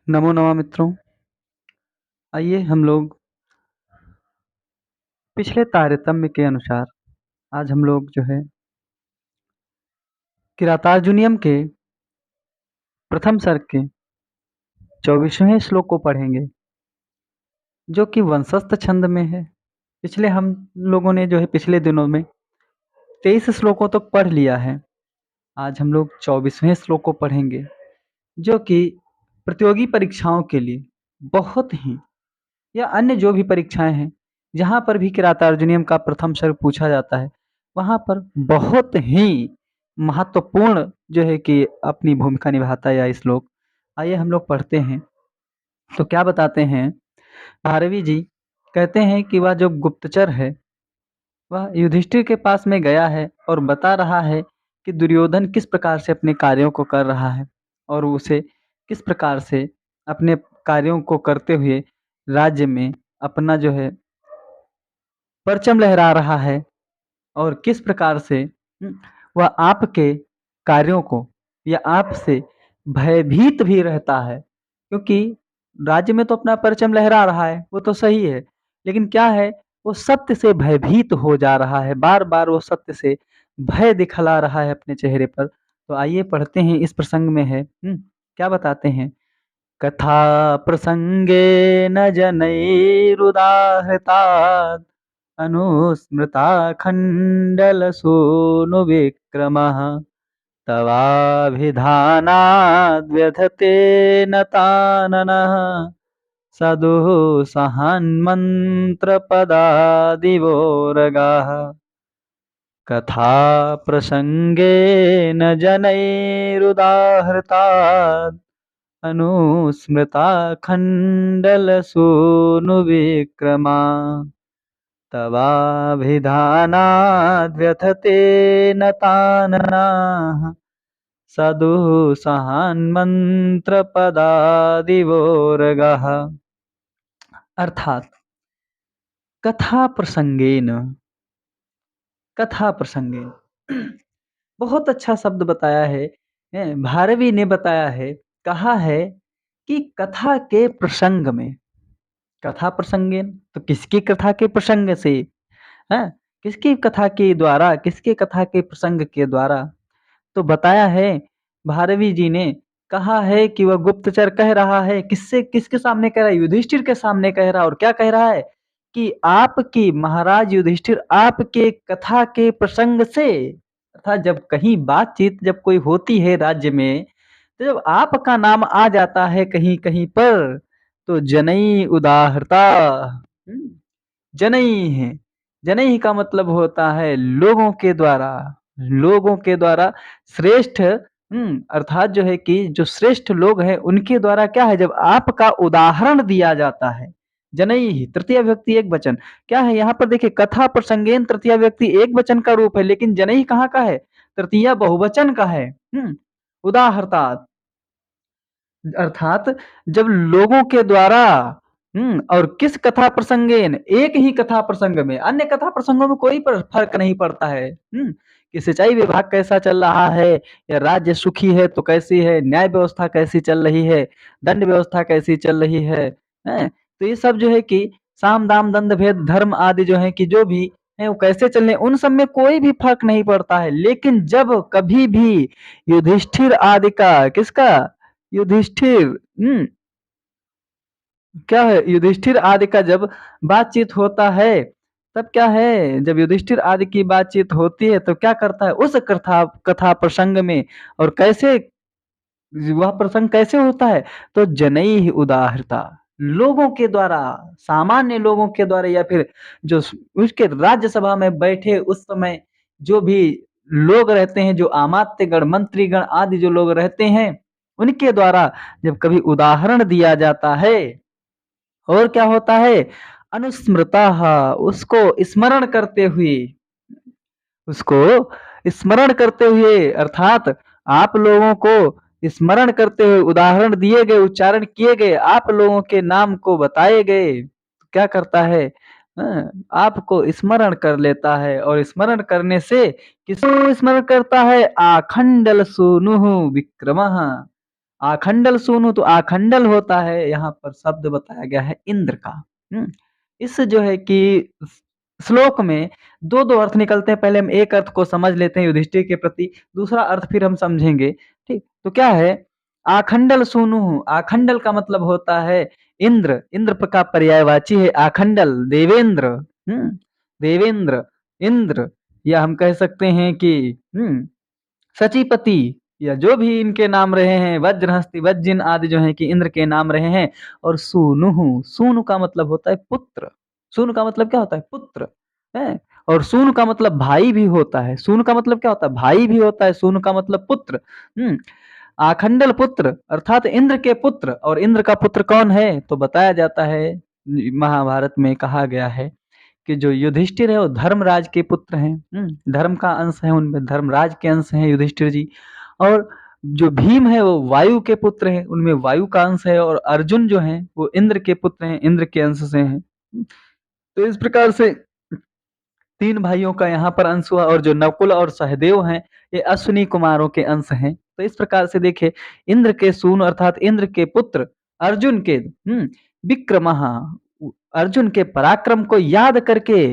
नमो नमः मित्रों। आइए हम लोग पिछले तारतम्य के अनुसार आज हम लोग जो है किरातार्जुनीयम के प्रथम सर्ग के 24वें श्लोक को पढ़ेंगे, जो कि वंशस्थ छंद में है। पिछले हम लोगों ने जो है पिछले दिनों में 23 श्लोकों तक पढ़ लिया है। आज हम लोग 24वें श्लोक को पढ़ेंगे, जो कि प्रतियोगी परीक्षाओं के लिए बहुत ही, या अन्य जो भी परीक्षाएं हैं जहाँ पर भी किरातार्जुनीयम का प्रथम सर्ग पूछा जाता है, वहाँ पर बहुत ही महत्वपूर्ण जो है कि अपनी भूमिका निभाता है यह श्लोक। आइए हम लोग पढ़ते हैं। तो क्या बताते हैं, भारवी जी कहते हैं कि वह जो गुप्तचर है वह युधिष्ठिर के पास में गया है और बता रहा है कि दुर्योधन किस प्रकार से अपने कार्यों को कर रहा है और उसे किस प्रकार से अपने कार्यों को करते हुए राज्य में अपना जो है परचम लहरा रहा है और किस प्रकार से वह आपके कार्यों को या आपसे भयभीत भी रहता है, क्योंकि राज्य में तो अपना परचम लहरा रहा है, वो तो सही है, लेकिन क्या है, वो सत्य से भयभीत हो जा रहा है, बार बार वो सत्य से भय दिखला रहा है अपने चेहरे पर। तो आइए पढ़ते हैं, इस प्रसंग में है क्या बताते हैं। कथा प्रसंगेन जनैरुदाहृतात् अनुस्मृता खण्डलसूनुविक्रमः तवाभिधानाद्व्यथतेन ताननः सदुःसहान्मन्त्रपदादिवोरगाः कथा प्रसंगेन जनैरुदाहृतात् अनुस्मृता खण्डलसूनुविक्रमा तवाभिधानाद्व्यथतेन ताननाः सदुःसहान्मन्त्रपदादिवोरगः। अर्थात कथा प्रसंगेन बहुत अच्छा शब्द बताया है। भारवी ने बताया है, कहा है कि कथा के प्रसंग में, कथा प्रसंगेन तो किसकी कथा के प्रसंग से, है किसकी कथा के द्वारा, किसके कथा के प्रसंग के द्वारा। तो बताया है, भारवी जी ने कहा है कि वह गुप्तचर कह रहा है, किससे, किसके सामने कह रहा है, युधिष्ठिर के सामने कह रहा है। और क्या कह रहा है कि आपकी महाराज युधिष्ठिर आपके कथा के प्रसंग से, अर्थात जब कहीं बातचीत जब कोई होती है राज्य में, तो जब आपका नाम आ जाता है कहीं कहीं पर, तो जनई उदाहरता, जनई है, जनई का मतलब होता है लोगों के द्वारा, लोगों के द्वारा श्रेष्ठ, अर्थात जो है कि जो श्रेष्ठ लोग हैं उनके द्वारा क्या है, जब आपका उदाहरण दिया जाता है। जनई ही तृतीय व्यक्ति एक वचन, क्या है यहाँ पर देखिए, कथा प्रसंगेन तृतीय व्यक्ति एक वचन का रूप है, लेकिन जनई कहाँ का है, तृतीय बहुवचन का है। उदाहरतात अर्थात जब लोगों के द्वारा, और किस कथा प्रसंगेन, एक ही कथा प्रसंग में, अन्य कथा प्रसंगों में कोई फर्क नहीं पड़ता है। कि सिंचाई विभाग कैसा चल रहा है, या राज्य सुखी है तो कैसी है, न्याय व्यवस्था कैसी चल रही है, दंड व्यवस्था कैसी चल रही है, तो ये सब जो है कि साम दाम दंड भेद धर्म आदि जो है कि जो भी है वो कैसे चलने, उन सब में कोई भी फर्क नहीं पड़ता है। लेकिन जब कभी भी युधिष्ठिर आदि का, किसका, युधिष्ठिर, क्या है, युधिष्ठिर आदि का जब बातचीत होता है, तब क्या है, जब युधिष्ठिर आदि की बातचीत होती है तो क्या करता है उस कथा कथा प्रसंग में, और कैसे वह प्रसंग कैसे होता है, तो जनई ही उदाहरता, लोगों के द्वारा, सामान्य लोगों के द्वारा, या फिर जो उसके राज्यसभा में बैठे उस समय जो भी लोग रहते हैं, जो अमात्यगण मंत्रीगण आदि जो लोग रहते हैं, उनके द्वारा जब कभी उदाहरण दिया जाता है, और क्या होता है, अनुस्मृता, उसको स्मरण करते हुए, उसको स्मरण करते हुए, अर्थात आप लोगों को स्मरण करते हुए, उदाहरण दिए गए, उच्चारण किए गए, आप लोगों के नाम को बताए गए, तो क्या करता है, आपको स्मरण कर लेता है। और स्मरण करने से किसको स्मरण करता है, आखंडल सूनु विक्रमः, आखंडल सूनु, तो आखंडल होता है यहाँ पर शब्द बताया गया है इंद्र का। इस जो है कि श्लोक में दो दो अर्थ निकलते हैं। पहले हम एक अर्थ को समझ लेते हैं युधिष्ठिर के प्रति, दूसरा अर्थ फिर हम समझेंगे। ठीक, तो क्या है आखंडल सूनु? आखंडल का मतलब होता है इंद्र। इंद्र का पर्यायवाची है आखंडल, देवेंद्र। देवेंद्र, इंद्र, या हम कह सकते हैं कि सचीपति, या जो भी इनके नाम रहे हैं, वज्रहस्ति, वज्जिन आदि जो है कि इंद्र के नाम रहे हैं। और सूनु, सूनु का मतलब होता है पुत्र। सूनु का मतलब क्या होता है? पुत्र है। और सूनु का मतलब भाई भी होता है। सूनु का मतलब क्या होता है? भाई भी होता है। सूनु का मतलब पुत्र। आखंडल पुत्र अर्थात इंद्र के पुत्र। और इंद्र का पुत्र कौन है? तो बताया जाता है, महाभारत में कहा गया है कि जो युधिष्ठिर है वो धर्मराज के पुत्र हैं। धर्म का अंश है उनमें, धर्मराज के अंश हैं युधिष्ठिर जी। और जो भीम है वो वायु के पुत्र हैं, उनमें वायु का अंश है। और अर्जुन जो हैं वो इंद्र के पुत्र हैं, इंद्र के अंश से हैं। तो इस प्रकार से तीन भाइयों का यहाँ पर अंश हुआ। और जो नकुल और सहदेव हैं ये अश्विनी कुमारों के अंश हैं। तो इस प्रकार से देखे इंद्र के सून अर्थात इंद्र के पुत्र अर्जुन के विक्रमः, अर्जुन के पराक्रम को याद करके,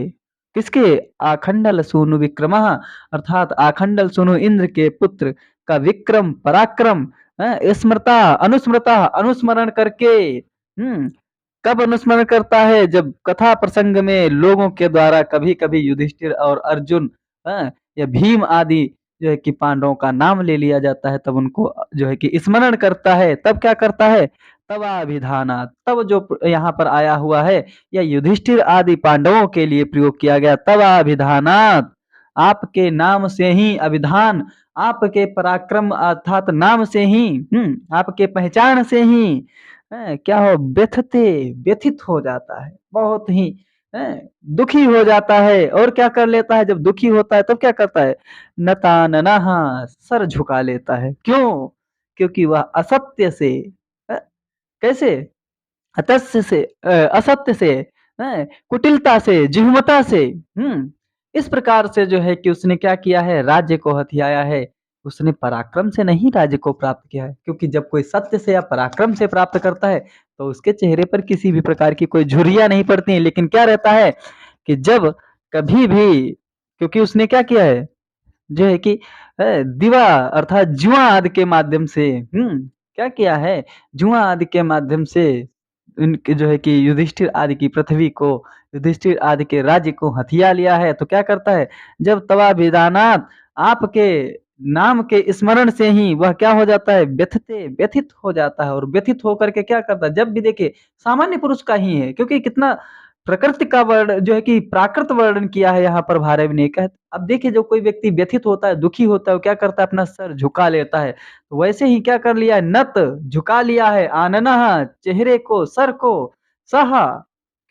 किसके? आखंडल सूनु विक्रमः अर्थात आखंडल सूनु इंद्र के पुत्र का विक्रम पराक्रम स्मृता अनुस्मृता अनुस्मरण करके। कब अनुस्मरण करता है? जब कथा प्रसंग में लोगों के द्वारा कभी कभी युधिष्ठिर और अर्जुन या भीम आदि जो है कि पांडवों का नाम ले लिया जाता है, तब उनको जो है कि स्मरण करता है। तब क्या करता है? तवाभिधानात्, तब जो यहाँ पर आया हुआ है या युधिष्ठिर आदि पांडवों के लिए प्रयोग किया गया। तवाभिधानात्, आपके नाम से ही, अभिधान आपके पराक्रम अर्थात नाम से ही, आपके पहचान से ही क्या हो? व्यथते, व्यथित हो जाता है, बहुत ही दुखी हो जाता है। और क्या कर लेता है? जब दुखी होता है तब क्या करता है? नताननः, सर झुका लेता है। क्यों? क्योंकि वह असत्य से कैसे? अतस्य से असत्य से, कुटिलता से, जिह्वता से, इस प्रकार से जो है कि उसने क्या किया है? राज्य को हथियाया है। उसने पराक्रम से नहीं राज्य को प्राप्त किया है। क्योंकि जब कोई सत्य से या पराक्रम से प्राप्त करता है तो उसके चेहरे पर किसी भी प्रकार की कोई झुर्रियां नहीं पड़ती हैं। लेकिन क्या रहता है कि जब कभी भी, क्योंकि उसने क्या किया है जो है कि दिवा अर्थात जुआ आदि के माध्यम से, क्या किया है? जुआ आदि के माध्यम से इनके जो है कि युधिष्ठिर आदि की पृथ्वी को, युधिष्ठिर आदि के राज्य को हथिया लिया है। तो क्या करता है? जब तवाभिदानात्, आपके नाम के स्मरण से ही वह क्या हो जाता है? व्यथते, व्यथित हो जाता है। और व्यथित होकर के क्या करता है? जब भी देखे सामान्य पुरुष का ही है, क्योंकि कितना प्रकृति का वर्ण जो है कि प्राकृत वर्णन किया है यहाँ पर भारव ने। कह अब देखिए जो कोई व्यक्ति व्यथित होता है, दुखी होता है, वो क्या करता है? अपना सर झुका लेता है। तो वैसे ही क्या कर लिया है? नत, झुका लिया है। आननः, चेहरे को, सर को। सह,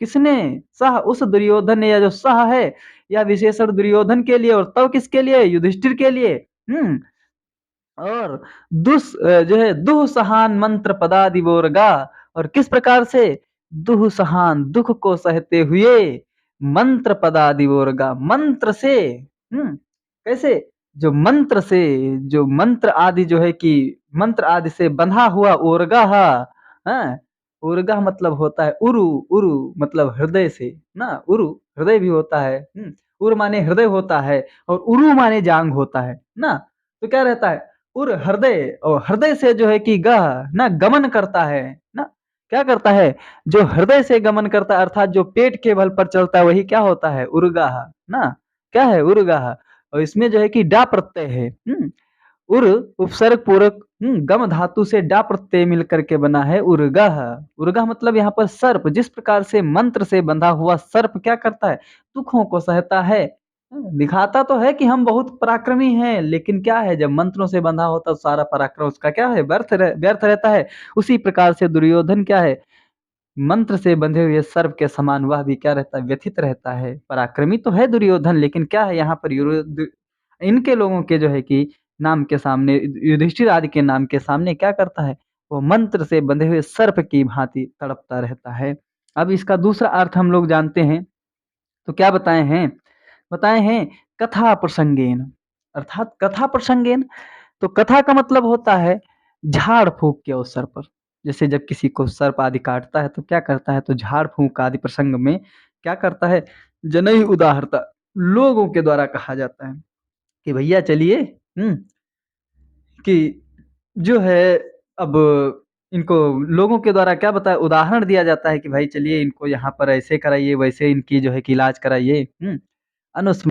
किसने? सह, उस दुर्योधन ने, या जो सह है या विशेषण दुर्योधन के लिए। और तब किसके लिए? युधिष्ठिर के लिए। और जो है दुःसहान मंत्र पदादिवोर्गा। और किस प्रकार से? दुःसहान, दुख को सहते हुए, मंत्र पदादिवोर्गा, मंत्र से, कैसे? जो मंत्र से, जो मंत्र आदि जो है कि मंत्र आदि से बंधा हुआ ओरगा, ओरगा मतलब होता है उरु। उरु मतलब हृदय से ना, उरु हृदय भी होता है। उर माने हृदय होता है और उरु माने जांग होता है ना। तो क्या रहता है? उर हृदय, और हृदय से जो है कि गह ना गमन करता है ना। क्या करता है? जो हृदय से गमन करता है अर्थात जो पेट के बल पर चलता है वही क्या होता है? उर्गाह ना। क्या है? उर्गाह। और इसमें जो है कि डा प्रत्यय है। उर उपसर्ग पूरक गम धातु से डा प्रत्यय मिल करके बना है उर्गह। उर्गह मतलब यहाँ पर सर्प। जिस प्रकार से मंत्र से बंधा हुआ सर्प क्या करता है? दुखों को सहता है। दिखाता तो है कि हम बहुत पराक्रमी हैं, लेकिन क्या है? जब मंत्रों से बंधा होता है तो सारा पराक्रम उसका क्या है? व्यर्थ रहता है। उसी प्रकार से दुर्योधन क्या है? मंत्र से बंधे हुए सर्प के समान वह भी क्या रहता है? व्यथित रहता है। पराक्रमी तो है दुर्योधन, लेकिन क्या है यहाँ पर इनके लोगों के जो है कि नाम के सामने, युधिष्ठिर आदि के नाम के सामने क्या करता है? वो मंत्र से बंधे हुए सर्प की भांति तड़पता रहता है। अब इसका दूसरा अर्थ हम लोग जानते हैं। तो क्या बताए हैं? बताए हैं कथा प्रसंगेन, अर्थात कथा प्रसंगेन। तो कथा का मतलब होता है झाड़-फूँक के अवसर पर। जैसे जब किसी को सर्प आदि काटता है तो क्या करता है, तो झाड़-फूँक आदि प्रसंग में क्या करता है, जनई उदाहरता लोगों के द्वारा कहा जाता है कि भैया चलिए, हुँ, कि जो है अब इनको लोगों के द्वारा क्या बताया, उदाहरण दिया जाता है कि भाई चलिए इनको यहाँ पर ऐसे कराइए, वैसे इनकी जो है कि इलाज कराइए।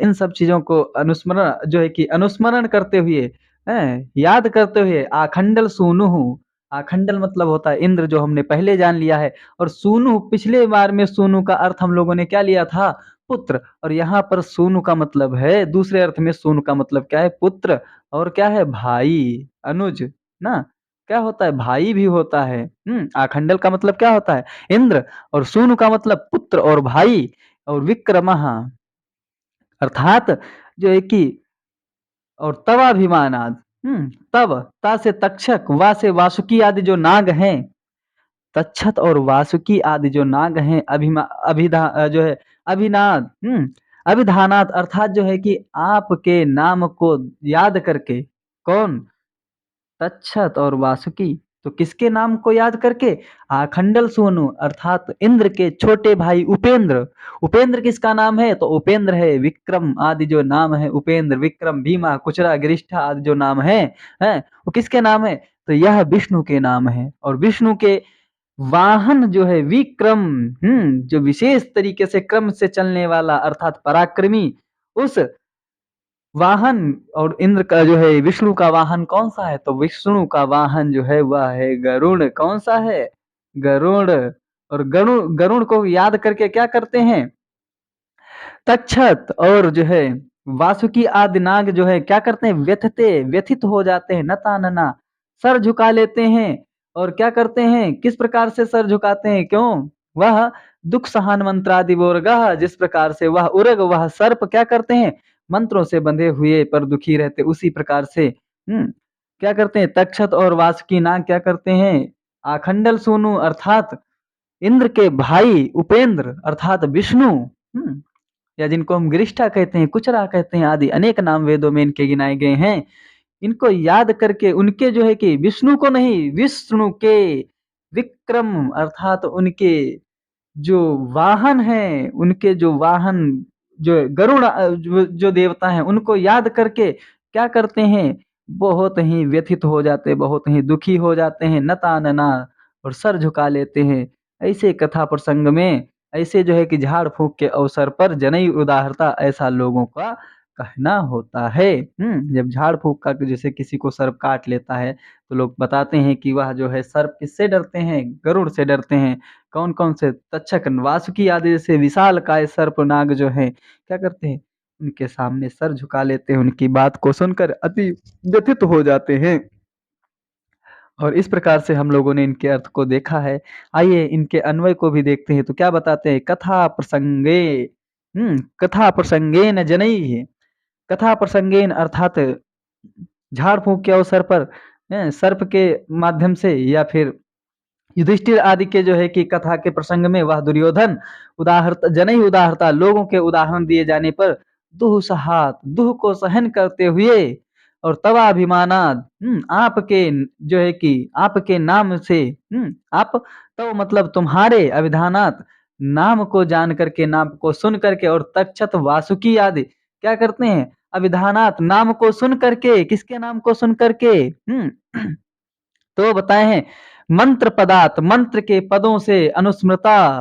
इन सब चीज़ों को अनुस्मरण जो है कि अनुस्मरण करते हुए, याद करते हुए आखंडल सूनुः, आखंडल मतलब होता है इंद्र, जो हमने पहले जान लिया है। और सूनु, पिछले बार में सूनु का अर्थ हम लोगों ने क्या लिया था? पुत्र। और यहाँ पर सूनु का मतलब है, दूसरे अर्थ में सूनु का मतलब क्या है? पुत्र। और क्या है? भाई, अनुज, ना? क्या होता है? भाई भी होता है। आखंडल का मतलब क्या होता है? इंद्र। और सूनु का मतलब पुत्र और भाई। और विक्रमः अर्थात जो है कि, और तवाभिमानात्, तव, ता से तक्षक, वा से वासुकी आदि जो नाग हैं, तक्षत और वासुकी आदि जो नाग हैं, जो है अभिनाद, अभिधानात अर्थात जो है कि आपके नाम को याद करके, कौन? तक्षत और वासुकी। तो किसके नाम को याद करके? आखंडल सोनू अर्थात इंद्र के छोटे भाई उपेंद्र। उपेंद्र किसका नाम है? तो उपेंद्र है विक्रम आदि जो नाम है, उपेंद्र, विक्रम, भीमा, कुचरा, गिरिष्ठा आदि जो नाम है, वो किसके नाम है? तो यह विष्णु के नाम है। और विष्णु के वाहन जो है विक्रम, जो विशेष तरीके से क्रम से चलने वाला अर्थात पराक्रमी, उस वाहन, और इंद्र का जो है विष्णु का वाहन कौन सा है? तो विष्णु का वाहन जो है वह है गरुड़। कौन सा है? गरुड़। और गरुड़, गरुड़ को याद करके क्या करते हैं? तक्षत और जो है वासुकी आदि नाग जो है क्या करते हैं? व्यथित हो जाते हैं, नता नना, सर झुका लेते हैं। और क्या करते हैं? किस प्रकार से सर झुकाते हैं? क्यों? वह दुख सहान मंत्रादि वोरगः, जिस प्रकार से वह उरग, वह सर्प क्या करते हैं? मंत्रों से बंधे हुए पर दुखी रहते, उसी प्रकार से क्या करते हैं? तक्षत और वासुकी नाग क्या करते हैं? आखंडल सोनू अर्थात इंद्र के भाई उपेंद्र अर्थात विष्णु, या जिनको हम गिरिष्ठा कहते हैं, कुचरा कहते हैं आदि अनेक नाम वेदों में इनके गिनाए गए हैं। इनको याद करके उनके जो है कि विष्णु को नहीं, विष्णु के विक्रम अर्थात उनके जो वाहन हैं, उनके जो वाहन जो गरुड़, जो देवता हैं, उनको याद करके क्या करते हैं? बहुत ही व्यथित हो जाते, बहुत ही दुखी हो जाते हैं, नता-नना, और सर झुका लेते हैं। ऐसे कथा प्रसंग में, ऐसे जो है कि झाड़-फूँक के अवसर पर जनई उदारता ऐसा लोगों का कहना होता है। जब झाड़-फूँक का जैसे किसी को सर्प काट लेता है, तो लोग बताते हैं कि वह जो है सर्प किससे डरते हैं? गरुड़ से डरते हैं। कौन-कौन से? तक्षक, वासुकी आदि जैसे विशालकाय सर्पनाग जो हैं, क्या करते हैं? उनके सामने सर झुका लेते हैं, उनकी बात को सुनकर अति व्यथित हो जाते हैं। और इस प्रकार से हम लोगों ने इनके अर्थ को देखा है। आइए इनके अन्वय को भी देखते हैं, तो क्या बताते हैं? कथा प्रसंगे, कथा प्रसंगेन जनैः, कथा प्रसंगेन अर्थात झाड़-फूँक के अवसर पर, सर्प के माध्यम से, या फिर युधिष्ठिर आदि के जो है कि कथा के प्रसंग में वह दुर्योधन उदाहरता, जनई उदाहरता लोगों के उदाहरण दिए जाने पर दुह सहात, दुह को सहन करते हुए, और तवाभिमानाद, आपके जो है कि आपके नाम से, आप, तव मतलब तुम्हारे, अभिधानात नाम को जान करके, नाम को सुन करके, और तक्षत वासुकी आदि क्या करते हैं? अभिधानात नाम को सुन करके, किसके नाम को सुन करके? तो बताए हैं मंत्र पदात, मंत्र के पदों से अनुस्मृता,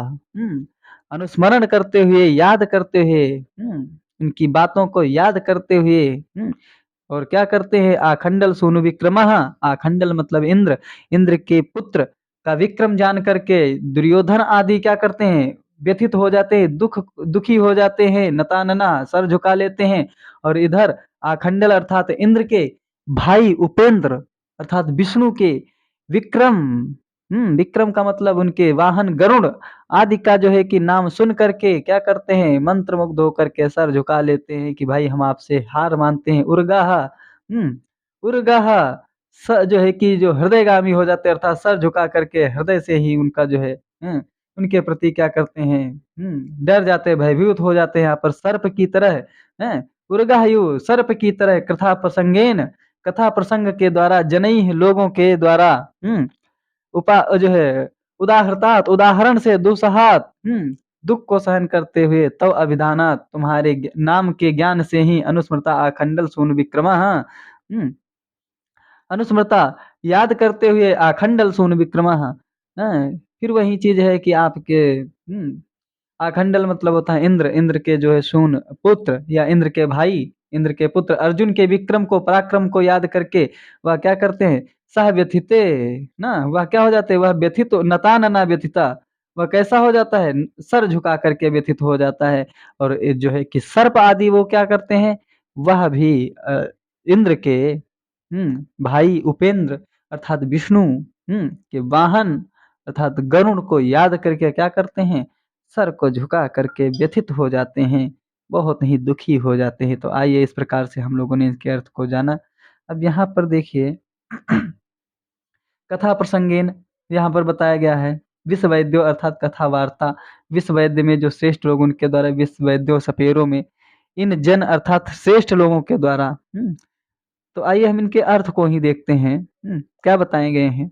अनुस्मरण करते हुए, याद करते हुए, उनकी बातों को याद करते हुए, और क्या करते हैं? आखंडल सूनु विक्रमः, आखंडल मतलब इंद्र, इंद्र के पुत्र का विक्रम जान करके दुर्योधन आदि क्या करते हैं? व्यथित हो जाते हैं, दुखी हो जाते हैं, नता-नना सर झुका लेते हैं। और इधर आखंडल अर्थात इंद्र के भाई उपेंद्र अर्थात विष्णु के विक्रम, विक्रम का मतलब उनके वाहन गरुड़ आदि का जो है कि नाम सुन करके क्या करते हैं? मंत्रमुग्ध होकर के सर झुका लेते हैं कि भाई हम आपसे हार मानते हैं। उर्गाः, उर्गाः, जो है कि जो हृदयगामी हो जाते हैं, अर्थात सर झुका करके हृदय से ही उनका जो है, उनके प्रति क्या करते हैं? डर जाते हैं, भयभीत हो जाते हैं। यहाँ पर सर्प की तरह, हैं, उर्गाह्यु सर्प की तरह कथा प्रसंगेन, कथा प्रसंग के द्वारा जनैः लोगों के द्वारा उपा जो है उदाहरतात उदाहरण से दुसहात दुख को सहन करते हुए तव अभिधानात तुम्हारे नाम के ज्ञान से ही अनुस्मृता आखंडल सूनु विक्रमः अनुस्मृता याद करते हुए आखंडल सूनु विक्रमः फिर वही चीज है कि आपके आखंडल मतलब होता है इंद्र, इंद्र के जो है सून पुत्र या इंद्र के भाई, इंद्र के पुत्र अर्जुन के विक्रम को पराक्रम को याद करके वह क्या करते हैं, सह व्यथिते ना, वह क्या हो जाते हैं, वह व्यथित नता नना व्यथिता, वह कैसा हो जाता है, सर झुका करके व्यथित हो जाता है। और ये जो है कि सर्प आदि वो क्या करते हैं, वह भी इंद्र के भाई उपेंद्र अर्थात विष्णु के वाहन अर्थात गरुण को याद करके क्या करते हैं, सर को झुका करके व्यथित हो जाते हैं, बहुत ही दुखी हो जाते हैं। तो आइए इस प्रकार से हम लोगों ने इसके अर्थ को जाना। अब यहाँ पर देखिए कथा प्रसंगेन यहाँ पर बताया गया है विश्व वैद्यो अर्थात कथा वार्ता, विश्व वैद्य में जो श्रेष्ठ लोग उनके द्वारा, विश्व वैद्यो सपेरों में इन जन अर्थात श्रेष्ठ लोगों के द्वारा। तो आइए हम इनके अर्थ को ही देखते हैं क्या बताए गए हैं।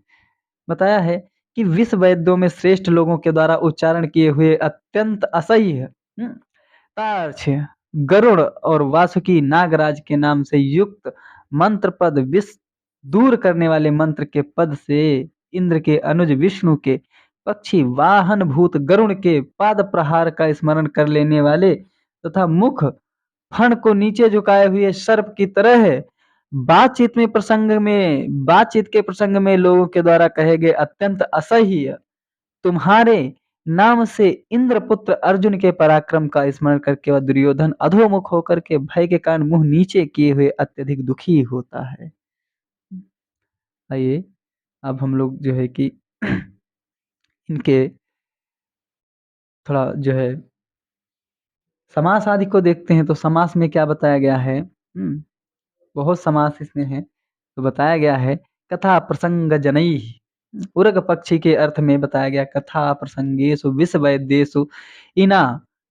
बताया है कि विश्व वैद्यों में श्रेष्ठ लोगों के द्वारा उच्चारण किए हुए अत्यंत असह्य तार्क्ष गरुड़ और वासुकी नागराज के नाम से युक्त मंत्र पद विष दूर करने वाले मंत्र के पद से इंद्र के अनुज विष्णु के पक्षी वाहन भूत गरुड़ के पाद प्रहार का स्मरण कर लेने वाले तथा मुख फण को नीचे झुकाए हुए सर्प की तरह है। बातचीत के प्रसंग में लोगों के द्वारा कहे गए अत्यंत असह्य तुम्हारे नाम से इंद्रपुत्र अर्जुन के पराक्रम का स्मरण करके वह दुर्योधन अधोमुख होकर के भय के कारण मुंह नीचे किए हुए अत्यधिक दुखी होता है। आइए अब हम लोग जो है कि इनके थोड़ा जो है समास आदि को देखते हैं। तो समास में क्या बताया गया है, बहुत समास इसमें है। तो बताया गया है कथा प्रसंग जनई, उरग पक्षी के अर्थ में बताया गया कथा प्रसंगेषु विश्ववैद्येषु इना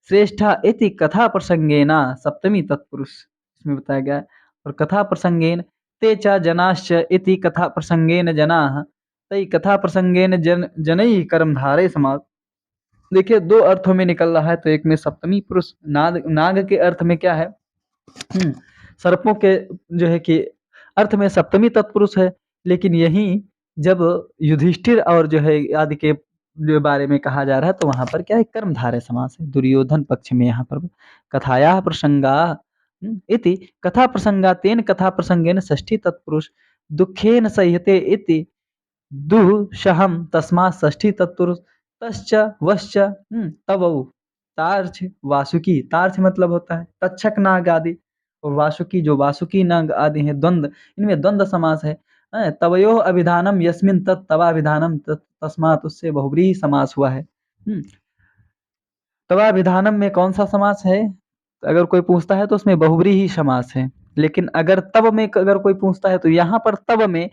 श्रेष्ठा इति कथा प्रसंगेना सप्तमी तत्पुरुष इसमें बताया गया। और कथा प्रसंगेन ते च जनाश्च इति कथा प्रसंगेन जनाः तई कथा प्रसंगेन जनई कर्मधारे समास। देखिए दो अर्थों में निकल रहा है। तो एक में सप्तमी पुरुष नाग के अर्थ में क्या है, सर्पों के जो है कि अर्थ में सप्तमी तत्पुरुष है। लेकिन यही जब युधिष्ठिर और जो है आदि के जो बारे में कहा जा रहा है तो वहां पर क्या है, कर्मधारय समास है। दुर्योधन पक्ष में यहाँ पर कथाया प्रसंगा इति कथा प्रसंगा तेन कथा प्रसंगेन षष्ठी तत्पुरुष दुखेन सह्यते इति दुःशहम तस्मात् षष्ठी तत्पुरुष तश्च वश्च तवौ तार्क्ष वासुकी, तार्क्ष मतलब होता है तक्षक नाग आदि, और वासुकी जो वासुकी नाग आदि हैं द्वंद्व, इनमें द्वंद्व समास है। तवयो अभिधानम यस्मिन तत् तवाभिधानम तस्मात्, उससे बहुब्रीहि समास हुआ है। तवाभिधानम में कौन सा समास है, अगर कोई पूछता है तो उसमें बहुब्रीहि समास है। लेकिन अगर तब में अगर कोई पूछता है तो यहाँ पर तब में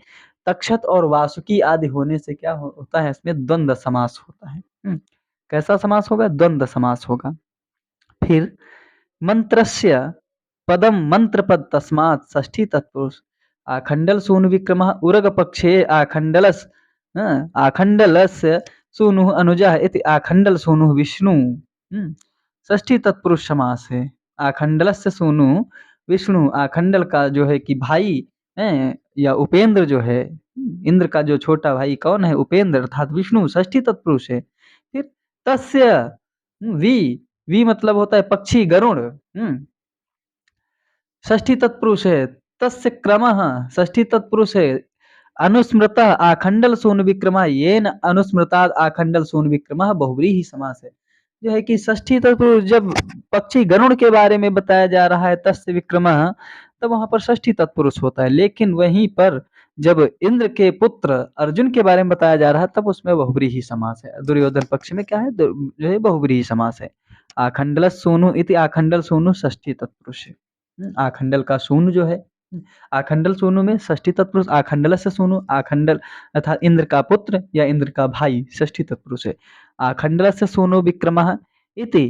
तक्षत और वासुकी आदि होने से क्या होता है, इसमें द्वंद्व समास होता है। कैसा समास होगा, द्वंद्व समास होगा। फिर मंत्रस्य पदम मंत्र पद तस्मात् षष्ठी तत्पुरुष आखंडल सूनु विक्रमः उरग पक्षे आखंडलस आखंडलस्य सूनु अनुजः इति आखंडल सूनु विष्णु षष्ठी तत्पुरुष समास है। आखंडलस्य सूनु विष्णु, आखंडल का जो है कि भाई या उपेंद्र जो है, इंद्र का जो छोटा भाई कौन है, उपेंद्र अर्थात विष्णु षष्ठी तत्पुरुष है। फिर तस्य वी मतलब होता है पक्षी गरुड़, षष्ठी तत्पुरुष है। तस्य क्रमः षष्ठी तत्पुरुष है। अनुस्मृतः आखंडल सूनु विक्रमः येन अनुस्मृतात् आखंडल सूनु विक्रमः बहुव्रीहि समास है। जो है कि षष्ठी तत्पुरुष जब पक्षी गरुड़ के बारे में बताया जा रहा है तस्य विक्रमः, तब वहां पर षष्ठी तत्पुरुष होता है। लेकिन वहीं पर जब इंद्र के पुत्र अर्जुन के बारे में बताया जा रहा है तब उसमें बहुब्रीहि समास है। दुर्योधन पक्ष में क्या है, जो है बहुब्रीहि समास है। आखंडल सोनु इति आखंडल सोनु षष्ठी तत्पुरुष है। आखंडल का सोनु जो है, आखंडल सोनु में षष्ठी तत्पुरुष आखंडल से सोनु, आखंडल अर्थात इंद्र का पुत्र या इंद्र का भाई षष्ठी तत्पुरुष है। आखंडल से सोनु विक्रमः इति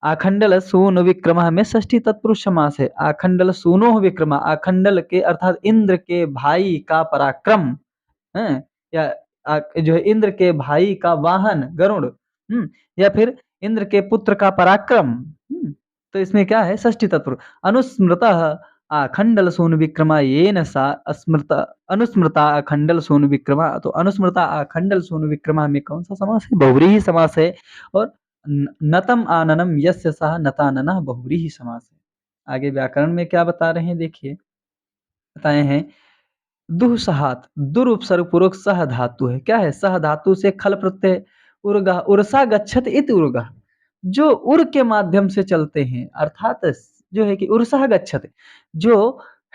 आखंडल सूनु विक्रमः में षष्ठी तत्पुरुष समास है। आखंडल सूनोः विक्रमः, आखंडल के अर्थात इंद्र के भाई का पराक्रम, हैं? या जो है इंद्र के भाई का वाहन गरुड़, या फिर इंद्र के पुत्र का पराक्रम, तो इसमें क्या है षष्ठी तत्पुरुष। अनुस्मृतः आखंडल सूनु विक्रमा येन सा अस्मृता, अनुस्मृता आखंडल सूनु विक्रमा, तो अनुस्मृता आखंडल सूनु विक्रमा में कौन सा समास है? बहुव्रीहि समास है। और नतम आननम यस्य सह नताननः बहुव्रीहि समास है। आगे व्याकरण में क्या बता रहे हैं देखिए, बताए हैं दुह सहात, दुर उपसर्ग पूर्वक सह धातु है। क्या है? सह धातु से खल प्रत्यय, उर्गा उर्सा गच्छत इत उर्गा, जो उर के माध्यम से चलते हैं, अर्थात जो है कि उर्सा गच्छत, जो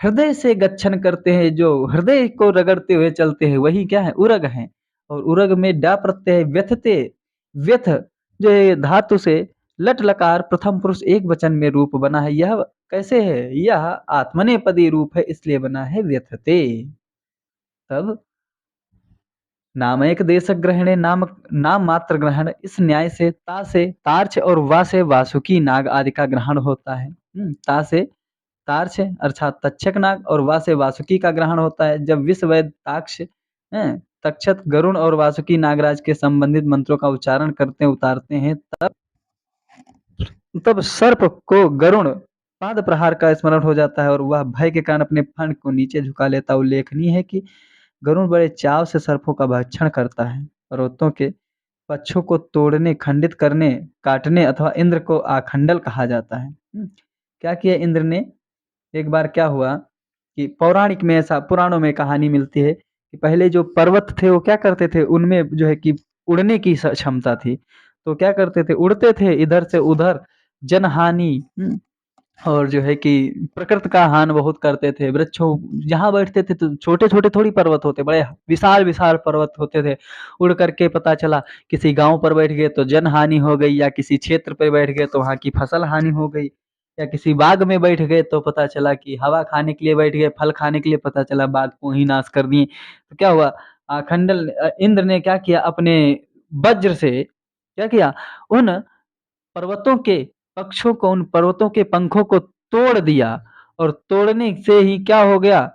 हृदय से गच्छन करते हैं, जो हृदय को रगड़ते हुए चलते हैं, वही क्या है? उरग है। और उरग में डा प्रत्यय व्यथते, व्यथ जो है धातु से लट लकार प्रथम पुरुष एक वचन में रूप बना है। यह कैसे है? यह आत्मनेपदी रूप है, इसलिए बना है व्यथते। तब नामैक देश ग्रहणे, नाम मात्र ग्रहण, इस न्याय से ता से तार्च और वा से वासुकी नाग आदि का ग्रहण होता है। ता से तार्च अर्थात तक्षक नाग और वा से वासुकी का ग्रहण होता है। जब विश्ववैद ताक्ष, तक्षक गरुण और वासुकी नागराज के संबंधित मंत्रों का उच्चारण करते उतारते हैं, तब सर्प को गरुण पाद प्रहार का स्मरण हो जाता है और वह भय के कारण अपने फण को नीचे झुका लेता है। उल्लेखनीय है कि गरुड़ बड़े चाव से सर्पों का भक्षण करता है। पर्वतों के पक्षों को तोड़ने, खंडित करने, काटने अथवा इंद्र को आखंडल कहा जाता है। क्या किया इंद्र ने? एक बार क्या हुआ कि पौराणिक में ऐसा, पुराणों में कहानी मिलती है कि पहले जो पर्वत थे वो क्या करते थे, उनमें जो है कि उड़ने की क्षमता थी। तो क्या करते थे? उड़ते थे इधर से उधर, जनहानि, और जो है कि प्रकृति का हानि बहुत करते थे। वृक्षों जहाँ बैठते थे तो छोटे-छोटे थोड़ी पर्वत होते, बड़े विशाल-विशाल पर्वत होते थे। उड़ करके पता चला किसी गाँव पर बैठ गए तो जनहानि हो गई, या किसी क्षेत्र पे बैठ गए तो वहाँ की फसल हानि हो गई, या किसी बाग में बैठ गए तो पता चला कि हवा खाने के लिए बैठ गए, फल खाने के लिए पता चला बाग को ही नाश कर दिए। तो क्या हुआ? आखंडल इंद्र ने क्या किया? अपने वज्र से क्या किया? उन पर्वतों के पक्षों को, उन पर्वतों के पंखों को तोड़ दिया। और तोड़ने से ही क्या हो गया?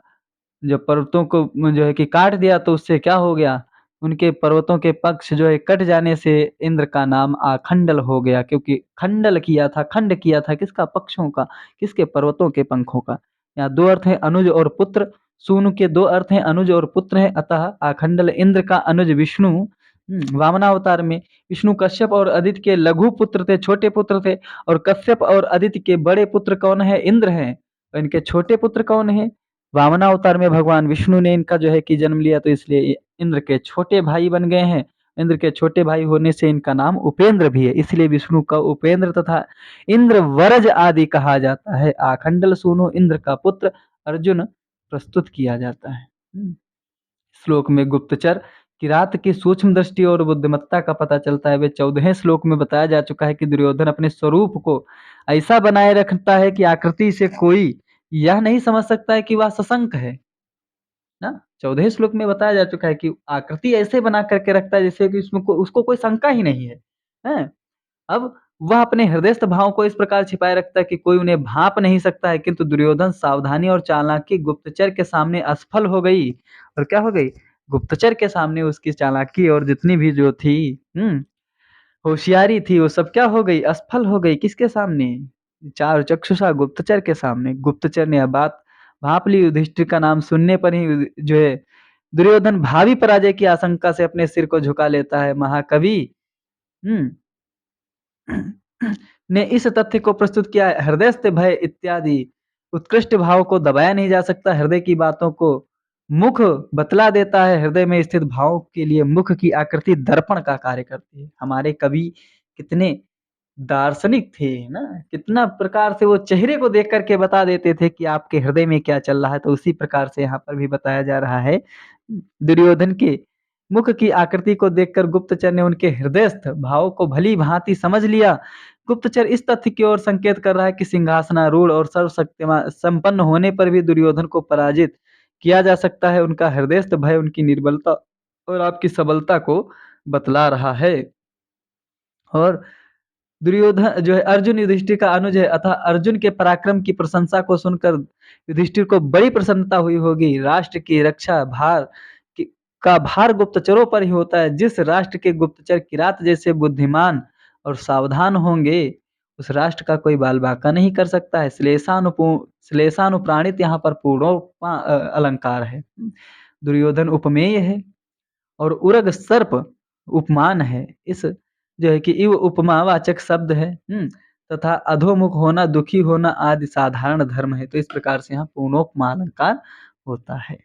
जब पर्वतों को जो है कि काट दिया तो उससे क्या हो गया? उनके पर्वतों के पक्ष जो है कट जाने से इंद्र का नाम आखंडल हो गया, क्योंकि खंडल किया था, खंड किया था किसका? पक्षों का। किसके? पर्वतों के पंखों का। यहाँ दो अर्थ हैं अनुज और पुत्र। सूनु के दो अर्थ हैं अनुज और पुत्र हैं, अतः आखंडल इंद्र का अनुज विष्णु वामनावतार में विष्णु कश्यप और अदिति के लघु पुत्र थे, छोटे पुत्र थे। और कश्यप और अदिति के बड़े पुत्र कौन है? इंद्र हैं। और इनके छोटे पुत्र कौन है? वामनावतार में भगवान विष्णु ने इनका जो है कि जन्म लिया, तो इसलिए ये इंद्र के छोटे भाई बन गए हैं। इंद्र के छोटे भाई होने से इनका नाम उपेंद्र भी है, इसलिए विष्णु का उपेंद्र तथा इंद्र वरज आदि कहा जाता है। आखंडल सूनु इंद्र का पुत्र अर्जुन प्रस्तुत किया जाता है। श्लोक में गुप्तचर किरात की सूक्ष्म दृष्टि और बुद्धिमत्ता का पता चलता है। वे 14वें श्लोक में बताया जा चुका है कि दुर्योधन अपने स्वरूप को ऐसा बनाए रखता है कि आकृति से कोई यह नहीं समझ सकता है कि वह सशंक है ना। 14वें श्लोक में बताया जा चुका है कि आकृति ऐसे बना करके रखता है जैसे कि उसमें उसको कोई शंका ही नहीं है, हैं? अब वह अपने हृदयस्थ भाव को इस प्रकार छिपाए रखता है कि कोई उन्हें भांप नहीं सकता है, किंतु दुर्योधन सावधानी और चालाकी गुप्तचर के सामने असफल हो गई। और क्या हो गई? गुप्तचर के सामने उसकी चालाकी और जितनी भी जो थी होशियारी थी, वो सब क्या हो गई? असफल हो गई। किसके सामने? चार चक्षुषा गुप्तचर के सामने। गुप्तचर ने यह बात भांप ली। युधिष्ठिर का नाम सुनने पर ही जो है दुर्योधन भावी पराजय की आशंका से अपने सिर को झुका लेता है। महाकवि हम्म ने इस तथ्य को प्रस्तुत किया है, हृदयस्थ भय इत्यादि उत्कृष्ट भाव को दबाया नहीं जा सकता। हृदय की बातों को मुख बतला देता है। हृदय में स्थित भाव के लिए मुख की आकृति दर्पण का कार्य करती है। हमारे कवि कितने दार्शनिक थे ना, कितना प्रकार से वो चेहरे को देख करके बता देते थे कि आपके हृदय में क्या चल रहा है। तो उसी प्रकार से यहाँ पर भी बताया जा रहा है। दुर्योधन के मुख की आकृति को देखकर गुप्तचर ने उनके हृदयस्थ भाव को भली भांति समझ लिया। गुप्तचर इस तथ्य की ओर संकेत कर रहा है कि सिंहासनारूढ़ और सर्वशक्तिमान संपन्न होने पर भी दुर्योधन को पराजित किया जा सकता है। उनका हृदयस्थ भय उनकी निर्बलता और आपकी सबलता को बतला रहा है। और दुर्योधन जो है अर्जुन युधिष्ठिर का अनुज है अतः अर्जुन के पराक्रम की प्रशंसा को सुनकर युधिष्ठिर को बड़ी प्रसन्नता हुई होगी। राष्ट्र की रक्षा की का भार गुप्तचरों पर ही होता है। जिस राष्ट्र के गुप्तचर किरात जैसे बुद्धिमान और सावधान होंगे, उस राष्ट्र का कोई बाल बांका नहीं कर सकता है। श्लेषानुप्राणित यहाँ पर अलंकार है। दुर्योधन उपमेय है और उरग सर्प उपमान है। इस जो है कि इव उपमा वाचक शब्द है। तथा अधोमुख होना, दुखी होना आदि साधारण धर्म है। तो इस प्रकार से यहाँ पूर्णोपमा अलंकार होता है।